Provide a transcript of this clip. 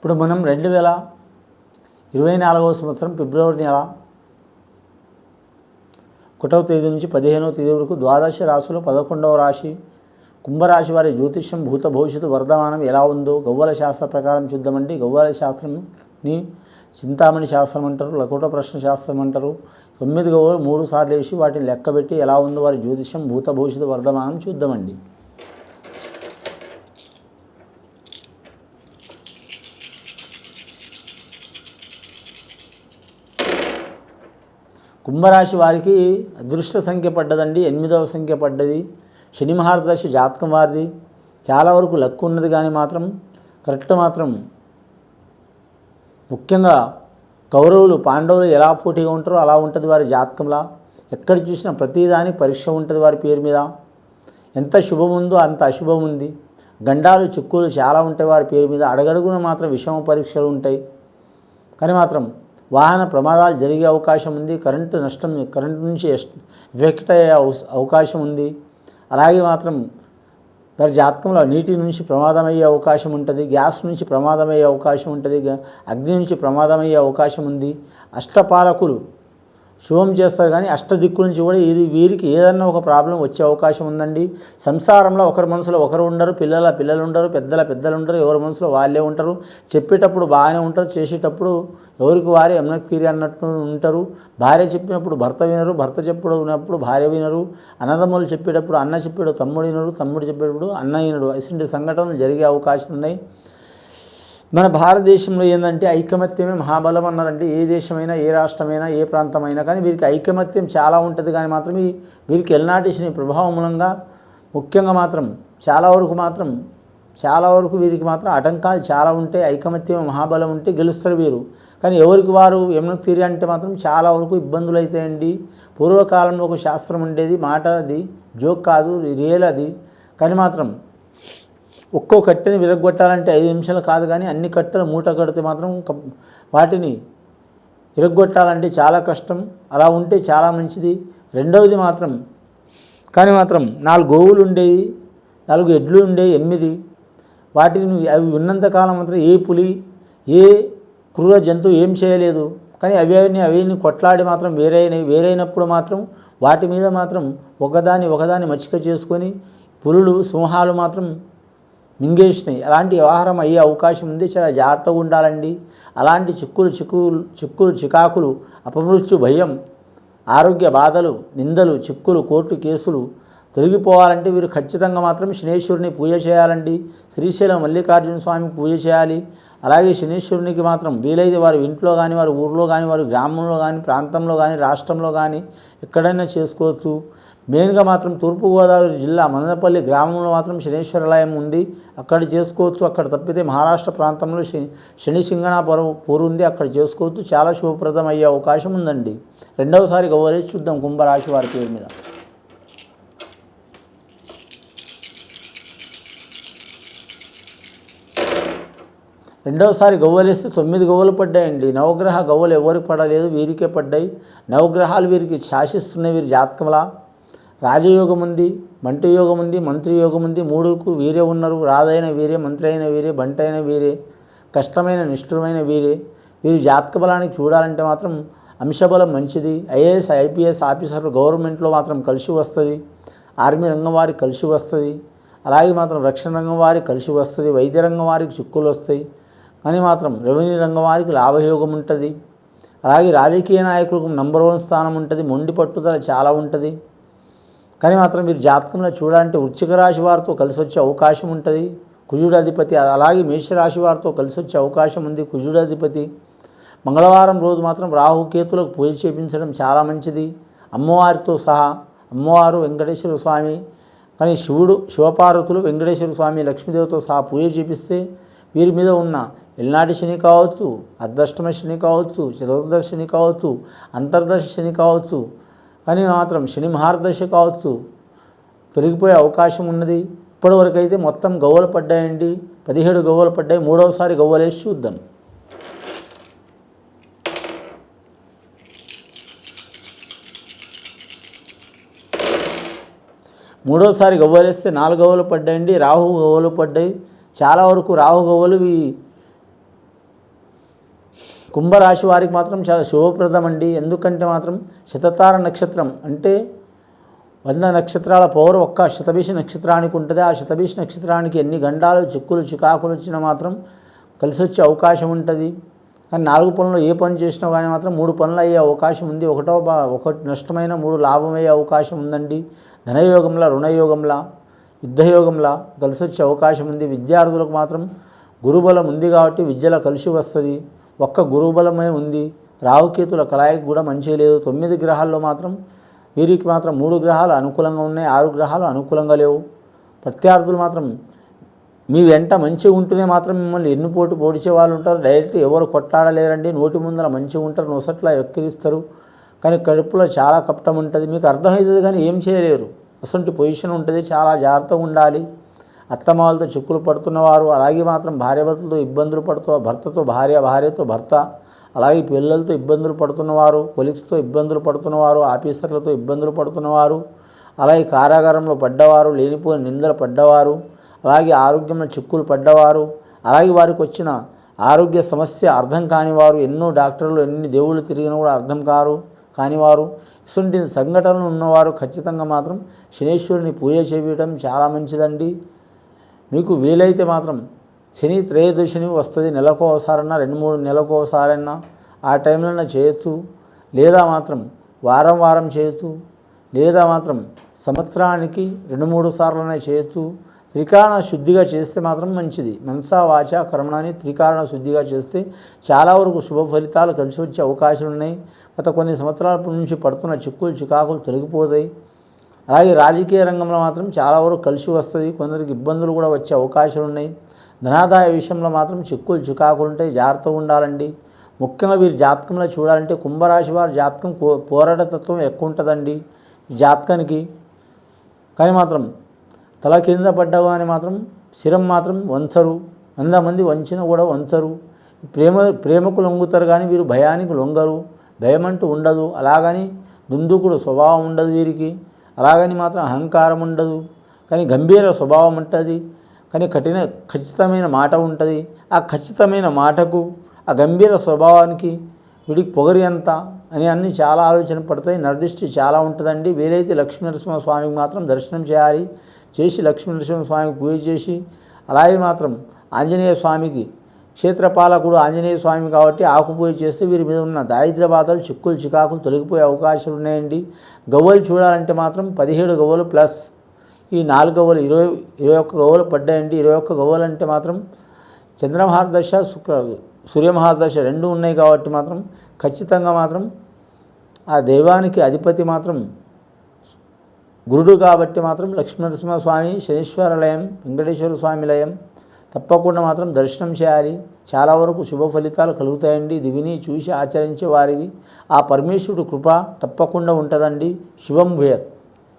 ఇప్పుడు మనం 2024వ సంవత్సరం ఫిబ్రవరి నెల 1వ తేదీ నుంచి 15వ తేదీ వరకు ద్వాదశ రాశిలో 11వ రాశి కుంభరాశి వారి జ్యోతిష్యం భూత భవిష్యత్తు వర్ధమానం ఎలా ఉందో గవ్వల శాస్త్ర ప్రకారం చూద్దామండి. గవ్వల శాస్త్రంని చింతామణి శాస్త్రం అంటారు, లకోట ప్రశ్న శాస్త్రం అంటారు. 9 గవ్వలు 3 సార్లు వేసి వాటిని లెక్కబెట్టి ఎలా ఉందో వారి జ్యోతిష్యం భూత భవిష్యత్తు వర్ధమానం చూద్దామండి. కుంభరాశి వారికి అదృష్ట సంఖ్య పడ్డదండి, 8వ సంఖ్య పడ్డది. శని మహాదశ జాతకం వారిది. చాలా వరకు లక్ ఉన్నది, కానీ మాత్రం కరెక్ట్ మాత్రం ముఖ్యంగా కౌరవులు పాండవులు ఎలా పోటీగా ఉంటారో అలా ఉంటుంది వారి జాతకంలా. ఎక్కడ చూసినా ప్రతిదాని పరీక్ష ఉంటుంది వారి పేరు మీద. ఎంత శుభం ఉందో అంత అశుభం ఉంది. గండాలు చిక్కులు చాలా ఉంటాయి వారి పేరు మీద. అడగడుగున మాత్రం విషమ పరీక్షలు ఉంటాయి. కానీ మాత్రం వాహన ప్రమాదాలు జరిగే అవకాశం ఉంది. కరెంటు నష్టం, కరెంటు నుంచి ఎఫెక్ట్ అయ్యే అవకాశం ఉంది. అలాగే మాత్రం వారి జాతకంలో నీటి నుంచి ప్రమాదం అయ్యే అవకాశం ఉంటుంది, గ్యాస్ నుంచి ప్రమాదం అయ్యే అవకాశం ఉంటుంది, అగ్ని నుంచి ప్రమాదం అయ్యే అవకాశం ఉంది. అష్టపాలకులు శుభం చేస్తారు, కానీ అష్టదిక్కు నుంచి కూడా వీరికి ఏదన్నా ఒక ప్రాబ్లం వచ్చే అవకాశం ఉందండి. సంసారంలో ఒకరి మనసులో ఒకరు ఉండరు, పిల్లలు ఉండరు, పెద్దలు ఉండరు, ఎవరి మనసులో వాళ్ళే ఉంటారు. చెప్పేటప్పుడు బాగానే ఉంటారు, చేసేటప్పుడు ఎవరికి వారే ఎమ్నకు తీరి అన్నట్టు ఉంటారు. భార్య చెప్పినప్పుడు భర్త వినరు, భర్త చెప్పినప్పుడు భార్య వినరు. అన్నదమ్ములు చెప్పేటప్పుడు అన్న చెప్పాడు తమ్ముడు వినరు, తమ్ముడు చెప్పేటప్పుడు అన్న వినడు. ఇటువంటి సంఘటనలు జరిగే అవకాశం ఉన్నాయి. మన భారతదేశంలో ఏంటంటే ఐకమత్యమే మహాబలం అన్నారంటే, ఏ దేశమైనా, ఏ రాష్ట్రమైనా, ఏ ప్రాంతమైనా కానీ వీరికి ఐకమత్యం చాలా ఉంటుంది. కానీ మాత్రం వీరికి ఎల్నాటి శని ప్రభావం మూలంగా ముఖ్యంగా మాత్రం చాలా వరకు వీరికి మాత్రం ఆటంకాలు చాలా ఉంటాయి. ఐకమత్యం మహాబలం ఉంటే గెలుస్తారు వీరు. కానీ ఎవరికి వారు ఎమ్నకు తీరి అంటే మాత్రం చాలా వరకు ఇబ్బందులు అవుతాయండి. పూర్వకాలంలో ఒక శాస్త్రం ఉండేది, మాట అది జోక్ కాదు, రియల్ అది. కానీ మాత్రం ఒక్కో కట్టెని విరగొట్టాలంటే 5 నిమిషాలు కాదు, కానీ అన్ని కట్టెలు మూట కడితే మాత్రం వాటిని విరగొట్టాలంటే చాలా కష్టం. అలా ఉంటే చాలా మంచిది. రెండవది మాత్రం కానీ మాత్రం 4 గోవులు ఉండేవి, 4 ఎడ్లు ఉండేవి, 8 వాటిని అవి ఉన్నంతకాలం మాత్రం ఏ పులి ఏ క్రూర జంతువు ఏం చేయలేదు. కానీ అవిని కొట్లాడి మాత్రం వేరైనప్పుడు మాత్రం వాటి మీద మాత్రం ఒకదాని మచ్చిక చేసుకొని పులులు సింహాలు మాత్రం మింగేసినాయి. అలాంటి వ్యవహారం అయ్యే అవకాశం ఉంది. చాలా జాగ్రత్తగా ఉండాలండి. అలాంటి చిక్కులు చికాకులు, అపమృత్యు భయం, ఆరోగ్య బాధలు, నిందలు, చిక్కులు, కోర్టు కేసులు తొలగిపోవాలంటే వీరు ఖచ్చితంగా మాత్రం శనేశ్వరుని పూజ చేయాలండి. శ్రీశైలం మల్లికార్జున స్వామి పూజ చేయాలి. అలాగే శనేశ్వరునికి మాత్రం వీలైతే వారి ఇంట్లో కానీ, వారి ఊర్లో కానీ, వారి గ్రామంలో కానీ, ప్రాంతంలో కానీ, రాష్ట్రంలో కానీ ఎక్కడైనా చేసుకోవచ్చు. మెయిన్గా మాత్రం తూర్పుగోదావరి జిల్లా మదనపల్లి గ్రామంలో మాత్రం శనేశ్వరాలయం ఉంది, అక్కడ చేసుకోవచ్చు. అక్కడ తప్పితే మహారాష్ట్ర ప్రాంతంలో శని సింగణాపురం ఉంది, అక్కడ చేసుకోవచ్చు. చాలా శుభప్రదం అయ్యే అవకాశం ఉందండి. రెండవసారి గవ్వలేసి చూద్దాం కుంభరాశి వారి పేరు మీద. రెండవసారి గవ్వలేస్తే 9 గవ్వలు పడ్డాయండి. నవగ్రహ గవ్వలు ఎవరికి పడలేదు, వీరికే పడ్డాయి. నవగ్రహాలు వీరికి శాసిస్తున్నాయి. వీరి జాతకంలా రాజయోగం ఉంది, బంటి యోగం ఉంది, మంత్రి యోగం ఉంది. 3కు వీరే ఉన్నారు. రాజైన వీరే, మంత్రి అయిన వీరే, బంటి అయిన వీరే, కష్టమైన నిష్ఠురమైన వీరే. వీరి జాతక బలానికి చూడాలంటే మాత్రం అంశబలం మంచిది. ఐఏఎస్ ఐపీఎస్ ఆఫీసర్లు గవర్నమెంట్లో మాత్రం కలిసి వస్తుంది. ఆర్మీ రంగం వారికి కలిసి వస్తుంది. అలాగే మాత్రం రక్షణ రంగం వారికి కలిసి వస్తుంది. వైద్య రంగం వారికి చిక్కులు వస్తాయి. కానీ మాత్రం రెవెన్యూ రంగం వారికి లాభయోగం ఉంటుంది. అలాగే రాజకీయ నాయకులకు నంబర్ 1 స్థానం ఉంటుంది. మొండి పట్టుదల చాలా ఉంటుంది. కానీ మాత్రం మీరు జాతకంలో చూడాలంటే వృశ్చిక రాశి వారితో కలిసి వచ్చే అవకాశం ఉంటుంది. కుజుడు అధిపతి. అలాగే మేషరాశి వారితో కలిసి వచ్చే అవకాశం ఉంది. కుజుడు అధిపతి. మంగళవారం రోజు మాత్రం రాహుకేతులకు పూజ చేయించడం చాలా మంచిది. అమ్మవారితో సహా, అమ్మవారు వెంకటేశ్వర స్వామి, కానీ శివపార్వతులు, వెంకటేశ్వర స్వామి, లక్ష్మీదేవితో సహా పూజ చేపిస్తే వీరి మీద ఉన్న ఎల్నాటి శని కావచ్చు, అర్ధష్టమ శని కావచ్చు, చతుర్దశ శని కావచ్చు, అంతర్దశ శని కావచ్చు, కానీ మాత్రం శని మహార్దశ కావచ్చు, తొలగిపోయే అవకాశం ఉన్నది. ఇప్పటివరకు అయితే మొత్తం గవ్వలు పడ్డాయండి. 17 గవ్వలు పడ్డాయి. మూడవసారి గవ్వలేసి చూద్దాం. మూడోసారి గవ్వలేస్తే 4 గవ్వలు పడ్డాయండి. రాహు గవ్వలు పడ్డాయి. చాలా వరకు రాహు గవ్వలు కుంభరాశి వారికి మాత్రం చాలా శుభప్రదం అండి. ఎందుకంటే మాత్రం శతతార నక్షత్రం అంటే 100 నక్షత్రాల పౌరు ఒక్క శతభిష నక్షత్రానికి ఉంటుంది. ఆ శతభిష నక్షత్రానికి ఎన్ని గండాలు చిక్కులు చికాకులు వచ్చినా మాత్రం కలిసి వచ్చే అవకాశం ఉంటుంది. కానీ 4 పనులు ఏ పని చేసినా కానీ మాత్రం 3 పనులు అయ్యే అవకాశం ఉంది. ఒకటి నష్టమైన 3 లాభమయ్యే అవకాశం ఉందండి. ధనయోగంలా, రుణయోగంలా, యుద్ధయోగంలా కలిసి వచ్చే అవకాశం ఉంది. విద్యార్థులకు మాత్రం గురుబలం ఉంది కాబట్టి విద్యలో కలిసి వస్తుంది. ఒక్క గురుబలమే ఉంది. రాహుకేతుల కలయిక కూడా మంచి లేదు. 9 గ్రహాల్లో మాత్రం వీరికి మాత్రం 3 గ్రహాలు అనుకూలంగా ఉన్నాయి, 6 గ్రహాలు అనుకూలంగా లేవు. ప్రత్యర్థులు మాత్రం మీ వెంట మంచిగా ఉంటూనే మాత్రం మిమ్మల్ని ఎన్నుపోటు పొడిచే వాళ్ళు ఉంటారు. డైరెక్ట్ ఎవరు కొట్టాడలేరండి. నోటి ముందర మంచిగా ఉంటారు, నొసట్లా ఎక్కిరిస్తారు. కానీ కడుపులో చాలా కపటం ఉంటుంది. మీకు అర్థమవుతుంది కానీ ఏం చేయలేరు. అసలు పొజిషన్ ఉంటుంది. చాలా జాగ్రత్తగా ఉండాలి. అత్తమాలతో చిక్కులు పడుతున్నవారు, అలాగే మాత్రం భార్యాభర్తలతో ఇబ్బందులు భర్తతో భార్య, భార్యతో భర్త, అలాగే పిల్లలతో ఇబ్బందులు పడుతున్నవారు, కొలీగ్స్తో ఇబ్బందులు పడుతున్నవారు, ఆఫీసర్లతో ఇబ్బందులు పడుతున్నవారు, అలాగే కారాగారంలో పడ్డవారు, లేనిపోయిన నిందలు పడ్డవారు, అలాగే ఆరోగ్యంలో చిక్కులు పడ్డవారు, అలాగే వారికి వచ్చిన ఆరోగ్య సమస్య అర్థం కానివారు, ఎన్నో డాక్టర్లు ఎన్ని దేవుళ్ళు తిరిగినా కూడా అర్థం కానివారు, ఇటువంటి సంఘటనలు ఉన్నవారు ఖచ్చితంగా మాత్రం శనీశ్వరుని పూజ చేయడం చాలా మంచిదండి. మీకు వీలైతే మాత్రం శని త్రయోదశిని వస్తుంది. నెలకు ఒకసారన్నా 2-3 నెలలకు ఒకసారన్నా ఆ టైంలో చేయొచ్చు. లేదా మాత్రం వారం చేయొచ్చు. లేదా మాత్రం సంవత్సరానికి 2-3 సార్లనే చేయొచ్చు. త్రికారణ శుద్ధిగా చేస్తే మాత్రం మంచిది. మనసా వాచ కర్మణని త్రికారణ శుద్ధిగా చేస్తే చాలా వరకు శుభ ఫలితాలు కలిసి వచ్చే అవకాశాలు ఉన్నాయి. గత కొన్ని సంవత్సరాల నుంచి పడుతున్న చిక్కులు చికాకులు తొలగిపోతాయి. అలాగే రాజకీయ రంగంలో మాత్రం చాలా వరకు కలిసి వస్తుంది. కొందరికి ఇబ్బందులు కూడా వచ్చే అవకాశాలు ఉన్నాయి. ధనాదాయ విషయంలో మాత్రం చిక్కులు చికాకులు ఉంటాయి. జాగ్రత్తగా ఉండాలండి. ముఖ్యంగా వీరి జాతకంలో చూడాలంటే కుంభరాశి వారి జాతకం పోరాటతత్వం ఎక్కువ ఉంటుందండి జాతకానికి. కానీ మాత్రం తల కింద పడ్డావు అని మాత్రం శిరం మాత్రం వంచరు. 100 మంది వంచినా కూడా వంచరు. ప్రేమకు లొంగుతారు కానీ వీరు భయానికి లొంగరు. భయం అంటూ ఉండదు. అలాగని దుందుకుడు స్వభావం ఉండదు వీరికి. అలాగని మాత్రం అహంకారం ఉండదు. కానీ గంభీర స్వభావం ఉంటుంది. కానీ ఖచ్చితమైన మాట ఉంటుంది. ఆ ఖచ్చితమైన మాటకు, ఆ గంభీర స్వభావానికి వీడికి పొగరి ఎంత అని అన్నీ చాలా ఆలోచన పడతాయి. నిర్దిష్టి చాలా ఉంటుందండి. వీలైతే లక్ష్మీనరసింహ స్వామికి మాత్రం దర్శనం చేయాలి. చేసి లక్ష్మీనరసింహ స్వామికి పూజ చేసి, అలాగే మాత్రం ఆంజనేయ స్వామికి, క్షేత్రపాలకుడు ఆంజనేయ స్వామి కాబట్టి ఆకు పూజ చేస్తే వీరి మీద ఉన్న దారిద్ర్య బాధలు, చిక్కులు చికాకులు తొలగిపోయే అవకాశాలు ఉన్నాయండి. గవ్వలు చూడాలంటే మాత్రం 17 గవ్వలు ప్లస్ ఈ 4 గవ్వలు 21 గవ్వలు పడ్డాయండి. 21 గవ్వలు అంటే మాత్రం చంద్రమహారదశ సూర్యమహారదశ 2 ఉన్నాయి కాబట్టి మాత్రం ఖచ్చితంగా మాత్రం ఆ దైవానికి అధిపతి మాత్రం గురుడు కాబట్టి మాత్రం లక్ష్మీనరసింహ స్వామి, శనీశ్వరాలయం, వెంకటేశ్వర స్వామి లయం తప్పకుండా మాత్రం దర్శనం చేయాలి. చాలా వరకు శుభ ఫలితాలు కలుగుతాయండి. ఇది విని చూసి ఆచరించే వారికి ఆ పరమేశ్వరుడు కృప తప్పకుండా ఉంటుందండి. శుభం భూయాత్.